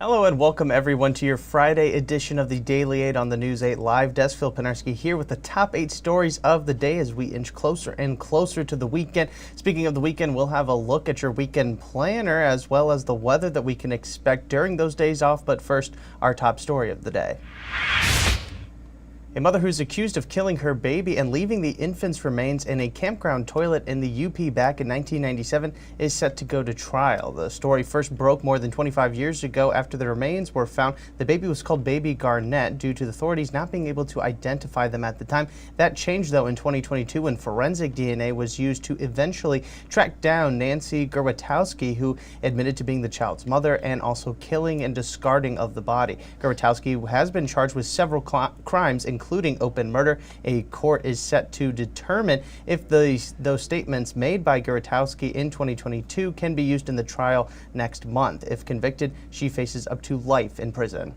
Hello and welcome everyone to your Friday edition of the Daily 8 on the News 8 Live Desk. Phil Pinarski here with the top 8 stories of the day as we inch closer and closer to the weekend. Speaking of the weekend, we'll have a look at your weekend planner as well as the weather that we can expect during those days off. But first, our top story of the day. A mother who's accused of killing her baby and leaving the infant's remains in a campground toilet in the UP back in 1997 is set to go to trial. The story first broke more than 25 years ago after the remains were found. The baby was called Baby Garnett due to the authorities not being able to identify them at the time. That changed, though, in 2022 when forensic DNA was used to eventually track down Nancy Gerwatowski, who admitted to being the child's mother and also killing and discarding of the body. Gerwatowski has been charged with several crimes, including open murder. A court is set to determine if those statements made by Gerwatowski in 2022 can be used in the trial next month. If convicted, she faces up to life in prison.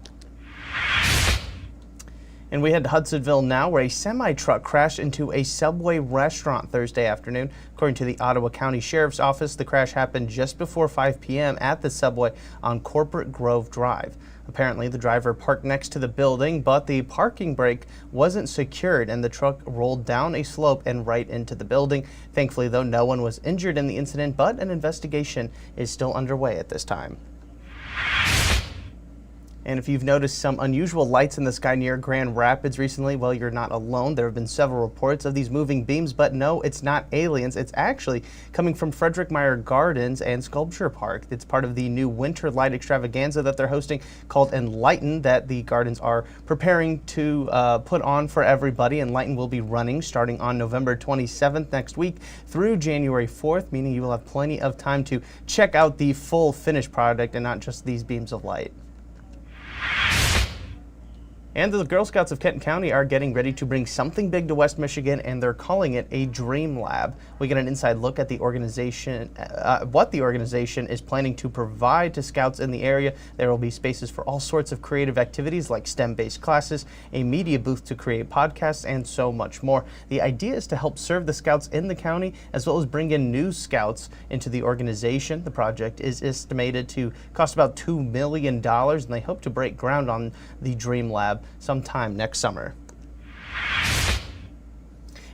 And we head to Hudsonville now, where a semi-truck crashed into a Subway restaurant Thursday afternoon. According to the Ottawa County Sheriff's Office, the crash happened just before 5 p.m. at the Subway on Corporate Grove Drive. Apparently, the driver parked next to the building, but the parking brake wasn't secured and the truck rolled down a slope and right into the building. Thankfully, though, no one was injured in the incident, but an investigation is still underway at this time. And if you've noticed some unusual lights in the sky near Grand Rapids recently, well, you're not alone. There have been several reports of these moving beams, but no, it's not aliens. It's actually coming from Frederick Meyer Gardens and Sculpture Park. It's part of the new winter light extravaganza that they're hosting called Enlighten, that the gardens are preparing to put on for everybody. Enlighten will be running starting on November 27th next week through January 4th, meaning you will have plenty of time to check out the full finished product and not just these beams of light. And the Girl Scouts of Kenton County are getting ready to bring something big to West Michigan, and they're calling it a Dream Lab. We get an inside look at the organization, what the organization is planning to provide to Scouts in the area. There will be spaces for all sorts of creative activities like STEM-based classes, a media booth to create podcasts, and so much more. The idea is to help serve the Scouts in the county as well as bring in new Scouts into the organization. The project is estimated to cost about $2 million, and they hope to break ground on the Dream Lab sometime next summer.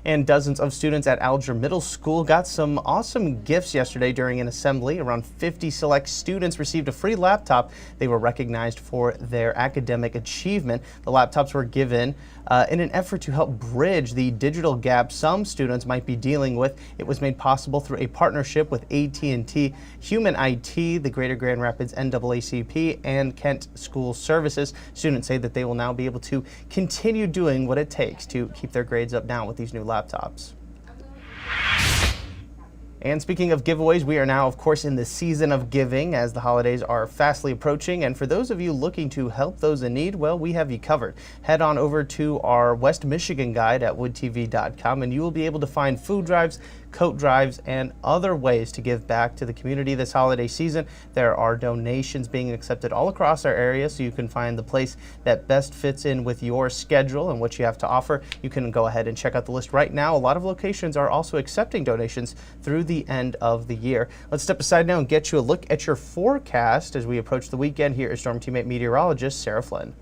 And dozens of students at Alger Middle School got some awesome gifts yesterday during an assembly. Around 50 select students received a free laptop. They were recognized for their academic achievement. The laptops were given in an effort to help bridge the digital gap some students might be dealing with. It was made possible through a partnership with AT&T, Human IT, the Greater Grand Rapids NAACP, and Kent School Services. Students say that they will now be able to continue doing what it takes to keep their grades up now with these new laptops. And speaking of giveaways, we are now, of course, in the season of giving as the holidays are fastly approaching. And for those of you looking to help those in need, well, we have you covered. Head on over to our West Michigan guide at woodtv.com and you will be able to find food drives, coat drives, and other ways to give back to the community this holiday season. There are donations being accepted all across our area, so you can find the place that best fits in with your schedule and what you have to offer. You can go ahead and check out the list right now. A lot of locations are also accepting donations through the end of the year. Let's step aside now and get you a look at your forecast as we approach the weekend. Here is Storm Teammate meteorologist Sarah Flynn.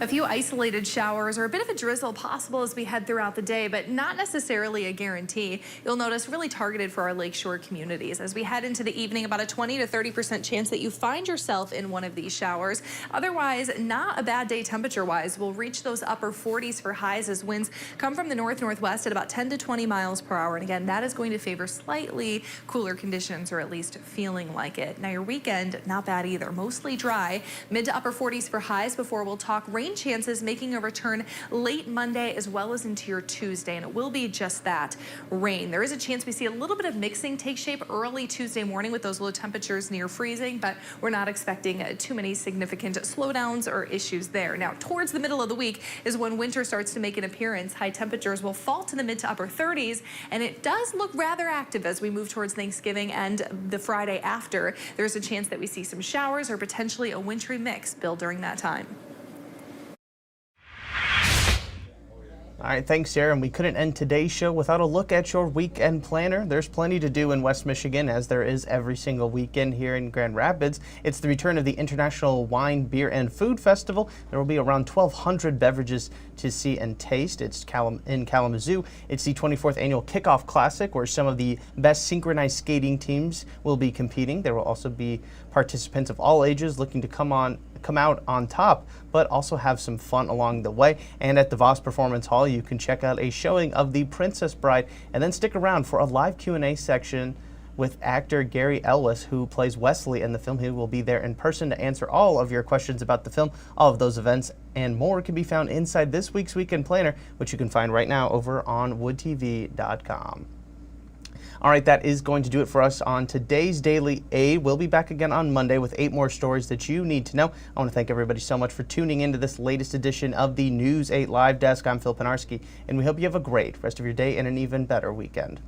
A few isolated showers or a bit of a drizzle possible as we head throughout the day, but not necessarily a guarantee. You'll notice really targeted for our lakeshore communities. As we head into the evening, about a 20 to 30% chance that you find yourself in one of these showers. Otherwise, not a bad day temperature-wise. We'll reach those upper 40s for highs as winds come from the north-northwest at about 10 to 20 miles per hour. And again, that is going to favor slightly cooler conditions, or at least feeling like it. Now, your weekend, not bad either. Mostly dry, mid to upper 40s for highs before we'll talk rain chances making a return late Monday as well as into your Tuesday, and it will be just that, rain. There is a chance we see a little bit of mixing take shape early Tuesday morning with those low temperatures near freezing, but we're not expecting too many significant slowdowns or issues there. Now, towards the middle of the week is when winter starts to make an appearance. High temperatures will fall to the mid to upper 30s, and it does look rather active as we move towards Thanksgiving and the Friday after. There's a chance that we see some showers or potentially a wintry mix build during that time. All right, thanks, Sarah. And we couldn't end today's show without a look at your weekend planner. There's plenty to do in West Michigan, as there is every single weekend here in Grand Rapids. It's the return of the International Wine, Beer, and Food Festival. There will be around 1,200 beverages to see and taste. It's in Kalamazoo. It's the 24th Annual Kickoff Classic, where some of the best synchronized skating teams will be competing. There will also be participants of all ages looking to come out on top, but also have some fun along the way. And at the Voss Performance Hall, you can check out a showing of The Princess Bride, and then stick around for a live Q&A section with actor Gary Elwes, who plays Wesley in the film. He will be there in person to answer all of your questions about the film. All of those events and more can be found inside this week's Weekend Planner, which you can find right now over on woodtv.com. All right, that is going to do it for us on today's Daily Aid. We'll be back again on Monday with 8 more stories that you need to know. I want to thank everybody so much for tuning into this latest edition of the News 8 Live Desk. I'm Phil Penarski, and we hope you have a great rest of your day and an even better weekend.